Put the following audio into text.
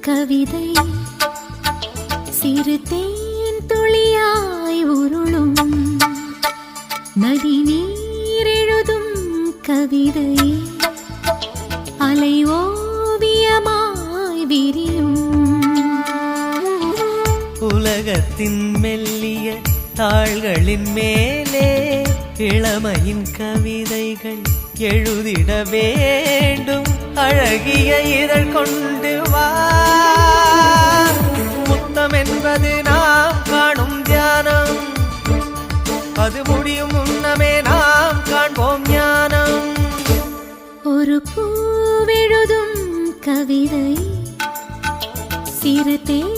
கவிதை சிறு தேன் துளியாய் உருளும் நதி நீர் எழுதும் கவிதை அலை ஓவியமாய் விரியும் உலகத்தின் மெல்லிய தாள்களின் மேலே இளமையின் கவிதைகள் எழுதிட வேண்டும் அழகிய இதழ் கொண்டு வா முத்தம் என்பது நாம் காணும் தியானம் அது முடியும் முன்னமே நாம் காண்போம் ஞானம் ஒரு பூவெழுதும் கவிதை சிறு தேன்